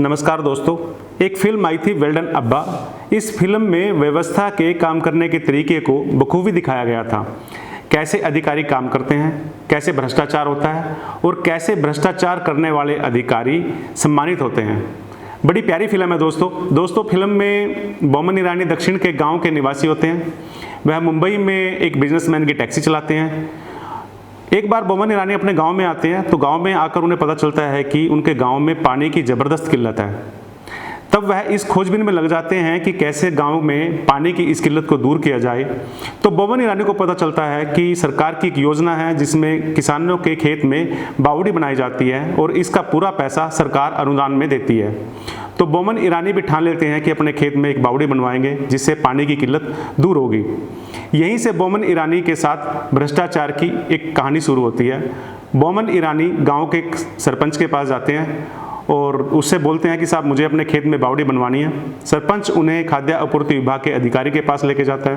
नमस्कार दोस्तों, एक फिल्म आई थी वेल डन अब्बा। इस फिल्म में व्यवस्था के काम करने के तरीके को बखूबी दिखाया गया था। कैसे अधिकारी काम करते हैं, कैसे भ्रष्टाचार होता है और कैसे भ्रष्टाचार करने वाले अधिकारी सम्मानित होते हैं। बड़ी प्यारी फिल्म है दोस्तों। फिल्म में बोमन ईरानी दक्षिण के गांव के निवासी होते हैं। वह मुंबई में एक बिजनेसमैन की टैक्सी चलाते हैं। एक बार बोमन ईरानी अपने गांव में आते हैं तो गांव में आकर उन्हें पता चलता है कि उनके गांव में पानी की ज़बरदस्त किल्लत है। तब वह इस खोजबीन में लग जाते हैं कि कैसे गांव में पानी की इस किल्लत को दूर किया जाए। तो बोमन ईरानी को पता चलता है कि सरकार की एक योजना है जिसमें किसानों के खेत में बावड़ी बनाई जाती है और इसका पूरा पैसा सरकार अनुदान में देती है। तो बोमन ईरानी भी ठान लेते हैं कि अपने खेत में एक बावड़ी बनवाएंगे जिससे पानी की किल्लत दूर होगी। यहीं से बोमन ईरानी के साथ भ्रष्टाचार की एक कहानी शुरू होती है। बोमन ईरानी गांव के सरपंच के पास जाते हैं और उससे बोलते हैं कि साहब मुझे अपने खेत में बावड़ी बनवानी है। सरपंच उन्हें खाद्य आपूर्ति विभाग के अधिकारी के पास लेके जाता है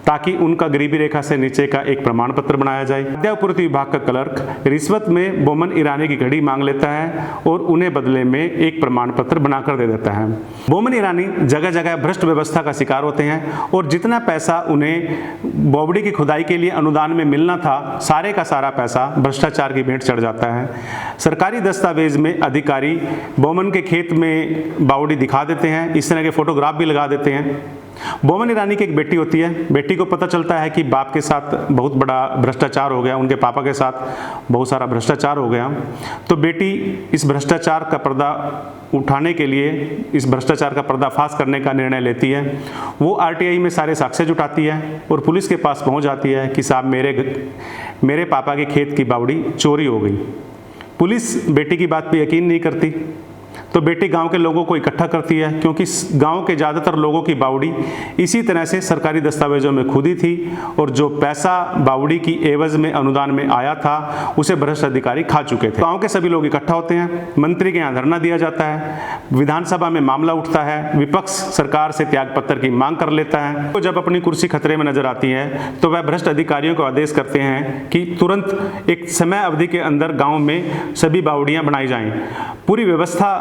ताकि उनका गरीबी रेखा से नीचे का एक प्रमाण पत्र बनाया जाए। खाद्य आपूर्ति विभाग का क्लर्क रिश्वत में बोमन ईरानी की घड़ी मांग लेता है और उन्हें बदले में एक प्रमाण पत्र बनाकर दे देता है। बोमन ईरानी जगह जगह भ्रष्ट व्यवस्था का शिकार होते हैं और जितना पैसा उन्हें बावड़ी की खुदाई के लिए अनुदान में मिलना था, सारे का सारा पैसा भ्रष्टाचार की भेंट चढ़ जाता है। सरकारी दस्तावेज में अधिकारी बोमन के खेत में बावड़ी दिखा देते हैं, इस तरह के फोटोग्राफ भी लगा देते हैं। बोमन ईरानी की एक बेटी होती है। बेटी को पता चलता है कि बाप के साथ बहुत बड़ा भ्रष्टाचार हो गया, उनके पापा के साथ बहुत सारा भ्रष्टाचार हो गया। तो बेटी इस भ्रष्टाचार का पर्दा उठाने के लिए, इस भ्रष्टाचार का पर्दाफाश करने का निर्णय लेती है। वो आरटीआई में सारे साक्ष्य जुटाती है और पुलिस के पास पहुंच जाती है कि साहब मेरे पापा के खेत की बावड़ी चोरी हो गई। पुलिस बेटी की बात पे यकीन नहीं करती तो बेटी गांव के लोगों को इकट्ठा करती है, क्योंकि गांव के ज़्यादातर लोगों की बावड़ी इसी तरह से सरकारी दस्तावेजों में खुदी थी और जो पैसा बावड़ी की एवज में अनुदान में आया था उसे भ्रष्ट अधिकारी खा चुके थे। गांव के सभी लोग इकट्ठा होते हैं, मंत्री के यहाँ धरना दिया जाता है, विधानसभा में मामला उठता है, विपक्ष सरकार से त्यागपत्र की मांग कर लेता है। तो जब अपनी कुर्सी खतरे में नजर आती है तो वह भ्रष्ट अधिकारियों को आदेश करते हैं कि तुरंत एक समय अवधि के अंदर गाँव में सभी बावड़ियाँ बनाई जाएँ। पूरी व्यवस्था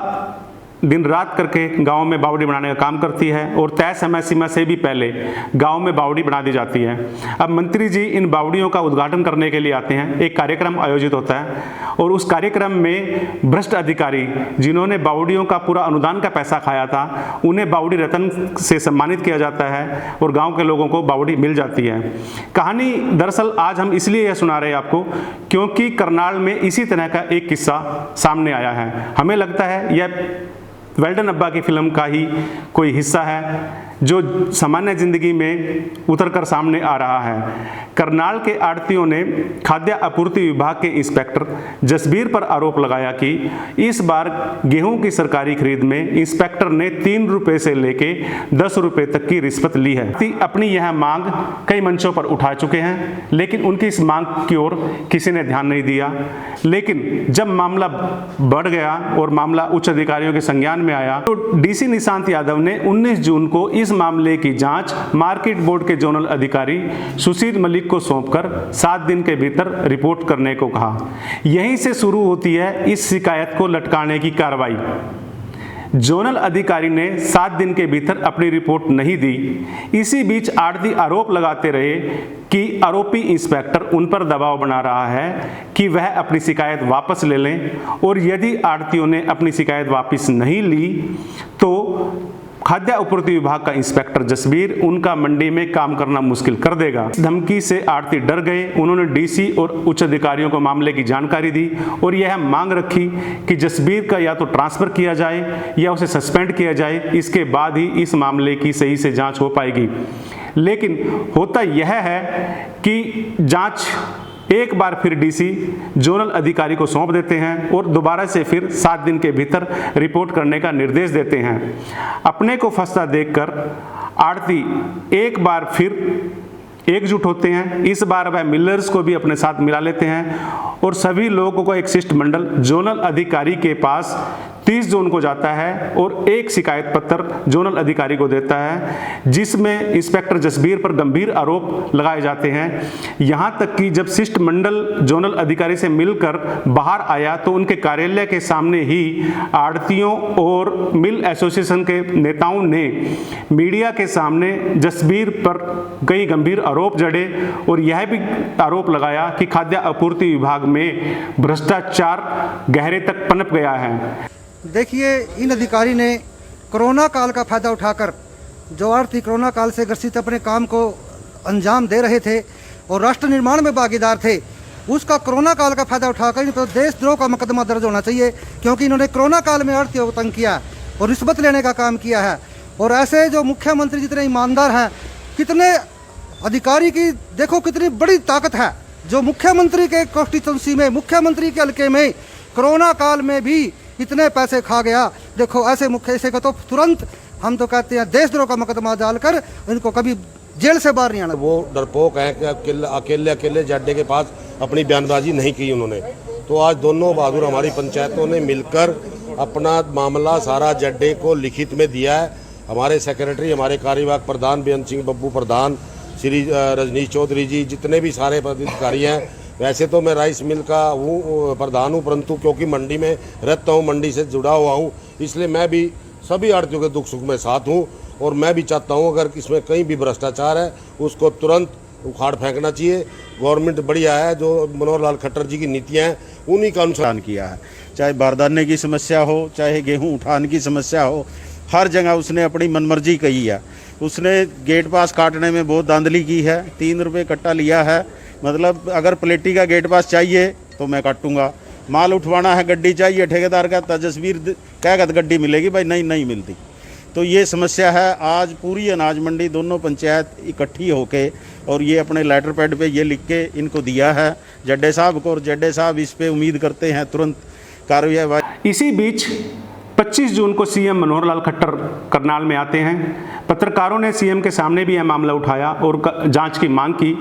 दिन रात करके गांव में बावड़ी बनाने का काम करती है और तय समय सीमा से भी पहले गांव में बावड़ी बना दी जाती है। अब मंत्री जी इन बावड़ियों का उद्घाटन करने के लिए आते हैं। एक कार्यक्रम आयोजित होता है और उस कार्यक्रम में भ्रष्ट अधिकारी जिन्होंने बावड़ियों का पूरा अनुदान का पैसा खाया था उन्हें बावड़ी रत्न से सम्मानित किया जाता है और गाँव के लोगों को बावड़ी मिल जाती है। कहानी दरअसल आज हम इसलिए यह सुना रहे हैं आपको क्योंकि करनाल में इसी तरह का एक किस्सा सामने आया है। हमें लगता है यह वेल डन अब्बा की फिल्म का ही कोई हिस्सा है जो सामान्य जिंदगी में उतरकर सामने आ रहा है। करनाल के आड़तियों ने खाद्य आपूर्ति विभाग के इंस्पेक्टर जसबीर पर आरोप लगाया कि इस बार गेहूं की सरकारी खरीद में इंस्पेक्टर ने 3 रुपए से लेके 10 रुपए तक की रिश्वत ली है। अपनी यह मांग कई मंचों पर उठा चुके हैं लेकिन उनकी इस मांग की ओर किसी ने ध्यान नहीं दिया। लेकिन जब मामला बढ़ गया और मामला उच्च अधिकारियों के संज्ञान में आया तो डीसी निशांत यादव ने 19 जून को इस मामले की जांच मार्केट बोर्ड के जोनल अधिकारी सुशील मलिक को सौंपकर 7 दिन के भीतर रिपोर्ट करने को कहा। यहीं से शुरू होती है इस शिकायत को लटकाने की कार्रवाई। जोनल अधिकारी ने 7 दिन के भीतर अपनी रिपोर्ट नहीं दी। इसी बीच आड़ती आरोप लगाते रहे कि आरोपी इंस्पेक्टर उन पर दबाव बना रहा है कि वह अपनी शिकायत वापस ले लें और यदि आड़तियों ने अपनी शिकायत वापस नहीं ली तो खाद्य आपूर्ति विभाग का इंस्पेक्टर जसबीर उनका मंडी में काम करना मुश्किल कर देगा। इस धमकी से आड़ती डर गए। उन्होंने डीसी और उच्च अधिकारियों को मामले की जानकारी दी और यह मांग रखी कि जसबीर का या तो ट्रांसफर किया जाए या उसे सस्पेंड किया जाए, इसके बाद ही इस मामले की सही से जांच हो पाएगी। लेकिन होता यह है कि जांच एक बार फिर डीसी जोनल अधिकारी को सौंप देते हैं और दोबारा से फिर 7 दिन के भीतर रिपोर्ट करने का निर्देश देते हैं। अपने को फंसता देखकर आड़ती एक बार फिर एकजुट होते हैं। इस बार वह मिलर्स को भी अपने साथ मिला लेते हैं और सभी लोगों को एक शिष्टमंडल जोनल अधिकारी के पास 30 जून को जाता है और एक शिकायत पत्र जोनल अधिकारी को देता है, जिसमें इंस्पेक्टर जसबीर पर गंभीर आरोप लगाए जाते हैं। यहां तक कि जब शिष्टमंडल जोनल अधिकारी से मिलकर बाहर आया तो उनके कार्यालय के सामने ही आढ़तियों और मिल एसोसिएशन के नेताओं ने मीडिया के सामने जसबीर पर कई गंभीर आरोप जड़े और यह भी आरोप लगाया कि खाद्य आपूर्ति विभाग में भ्रष्टाचार गहरे तक पनप गया है। देखिए, इन अधिकारी ने कोरोना काल का फायदा उठाकर जो आढ़ती कोरोना काल से ग्रसित अपने काम को अंजाम दे रहे थे और राष्ट्र निर्माण में भागीदार थे, उसका कोरोना काल का फायदा उठाकर इन पर देशद्रोह का मुकदमा दर्ज होना चाहिए, क्योंकि इन्होंने कोरोना काल में आढ़तियों को तंग किया और रिश्वत लेने का काम किया है। और ऐसे जो मुख्यमंत्री जितने ईमानदार हैं, कितने अधिकारी की देखो कितनी बड़ी ताकत है, जो मुख्यमंत्री के कॉन्स्टिट्यूंसी में, मुख्यमंत्री के हल्के में कोरोना काल में भी इतने पैसे खा गया। देखो ऐसे मुख्य को तो तुरंत हम तो कहते हैं देशद्रोह का मुकदमा डालकर इनको कभी जेल से बाहर नहीं आना। वो डरपोक है कि अकेले जड्डे के पास अपनी बयानबाजी नहीं की उन्होंने। तो आज दोनों बहादुर हमारी पंचायतों ने मिलकर अपना मामला सारा जड्डे को लिखित में दिया है। हमारे सेक्रेटरी, हमारे कार्यवाहक प्रधान बेअंत सिंह बब्बू प्रधान, श्री रजनीश चौधरी जी, जितने भी सारे पदाधिकारी हैं। वैसे तो मैं राइस मिल का हूँ प्रधान हूँ, परंतु क्योंकि मंडी में रहता हूँ, मंडी से जुड़ा हुआ हूँ, इसलिए मैं भी सभी आढ़तियों के दुख सुख में साथ हूँ। और मैं भी चाहता हूँ अगर इसमें कहीं भी भ्रष्टाचार है उसको तुरंत उखाड़ फेंकना चाहिए। गवर्नमेंट बढ़िया है, जो मनोहर लाल खट्टर जी की नीतियाँ हैं उन्हीं का अनुसरण किया है। चाहे बारदाने की समस्या हो, चाहे गेहूँ उठान की समस्या हो, हर जगह उसने अपनी मनमर्जी कही है। उसने गेट पास काटने में बहुत धांधली की है, 3 रुपये कट्टा लिया है। मतलब अगर प्लेटी का गेट पास चाहिए तो मैं काटूंगा, माल उठवाना है, गड्डी चाहिए, ठेकेदार का तजस्वीर कहेगा तो गड्डी मिलेगी, भाई नहीं मिलती। तो ये समस्या है। आज पूरी अनाज मंडी दोनों पंचायत इकट्ठी होके और ये अपने लेटर पैड पे ये लिख के इनको दिया है जड्डे साहब को, और जड्डे साहब इस पे उम्मीद करते हैं तुरंत कार्रवाई। इसी बीच 25 जून को सीएम मनोहर लाल खट्टर करनाल में आते हैं। पत्रकारों ने सीएम के सामने भी यह मामला उठाया और जांच की मांग की।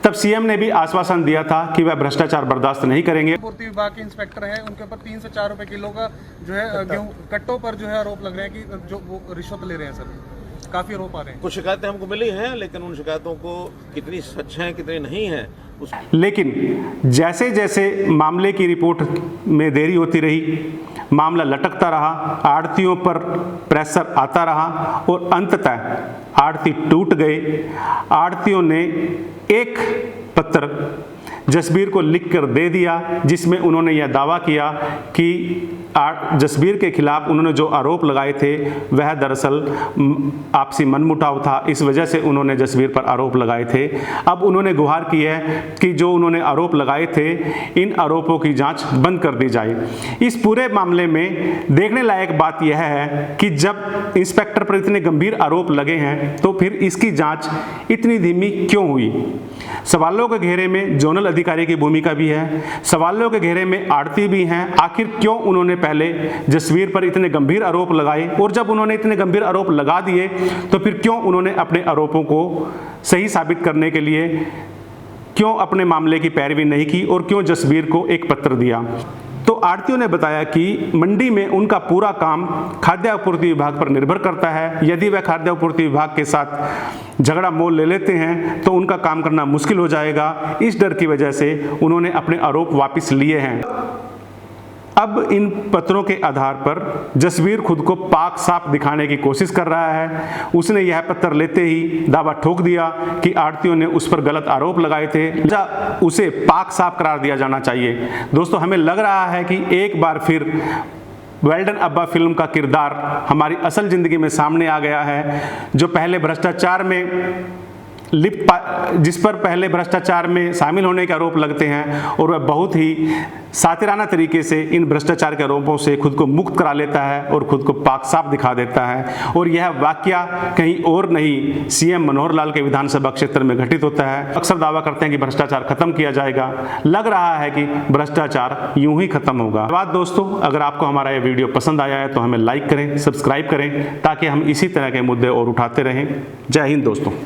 तब सीएम ने भी आश्वासन दिया था कि वह भ्रष्टाचार बर्दाश्त नहीं करेंगे। आपूर्ति विभाग के इंस्पेक्टर हैं, उनके ऊपर 3 से 4 रुपए किलो का जो है गेहूं कट्टों पर जो है आरोप लग रहे हैं कि जो वो रिश्वत ले रहे हैं। सर काफी आरोप आ रहे हैं। कुछ शिकायतें हमको मिली हैं, लेकिन उन शिकायतों को कितनी सच हैं कितनी नहीं है लेकिन जैसे जैसे मामले की रिपोर्ट में देरी होती रही, मामला लटकता रहा, आढ़तियों पर प्रेशर आता रहा और अंततः आढ़ती टूट गए। आढ़तियों ने एक पत्र जसबीर को लिखकर दे दिया, जिसमें उन्होंने यह दावा किया कि जसबीर के खिलाफ उन्होंने जो आरोप लगाए थे वह दरअसल आपसी मनमुटाव था, इस वजह से उन्होंने जसबीर पर आरोप लगाए थे। अब उन्होंने गुहार की है कि जो उन्होंने आरोप लगाए थे इन आरोपों की जांच बंद कर दी जाए। इस पूरे मामले में देखने लायक बात यह है कि जब इंस्पेक्टर पर इतने गंभीर आरोप लगे हैं तो फिर इसकी जांच इतनी धीमी क्यों हुई। सवालों के घेरे में जोनल अधिकारी की भूमिका भी है, सवालों के घेरे में आढ़ती भी हैं। आखिर क्यों उन्होंने पहले जसबीर पर इतने गंभीर आरोप लगाए और जब उन्होंने इतने गंभीर आरोप लगा दिए तो फिर क्यों उन्होंने अपने आरोपों को सही साबित करने के लिए क्यों अपने मामले की पैरवी नहीं की और क्यों जसबीर को एक पत्र दिया। तो आढ़तियों ने बताया कि मंडी में उनका पूरा काम खाद्य आपूर्ति विभाग पर निर्भर करता है। यदि वह खाद्य आपूर्ति विभाग के साथ झगड़ा मोल ले लेते हैं तो उनका काम करना मुश्किल हो जाएगा। इस डर की वजह से उन्होंने अपने आरोप वापस लिए हैं। अब इन पत्रों के आधार पर जसबीर खुद को पाक साफ दिखाने की कोशिश कर रहा है। उसने यह पत्र लेते ही दावा ठोक दिया कि आढ़तियों ने उस पर गलत आरोप लगाए थे, उसे पाक साफ करार दिया जाना चाहिए। दोस्तों, हमें लग रहा है कि एक बार फिर वेल्डन अब्बा फिल्म का किरदार हमारी असल जिंदगी में सामने आ गया है, जो पहले भ्रष्टाचार में जिस पर पहले भ्रष्टाचार में शामिल होने के आरोप लगते हैं और वह बहुत ही सातिराना तरीके से इन भ्रष्टाचार के आरोपों से खुद को मुक्त करा लेता है और खुद को पाक साफ दिखा देता है। और यह वाकया कहीं और नहीं, सीएम मनोहर लाल के विधानसभा क्षेत्र में घटित होता है। अक्सर दावा करते हैं कि भ्रष्टाचार खत्म किया जाएगा, लग रहा है कि भ्रष्टाचार यूं ही खत्म होगा। धन्यवाद दोस्तों, अगर आपको हमारा यह वीडियो पसंद आया है तो हमें लाइक करें, सब्सक्राइब करें, ताकि हम इसी तरह के मुद्दे और उठाते रहें। जय हिंद दोस्तों।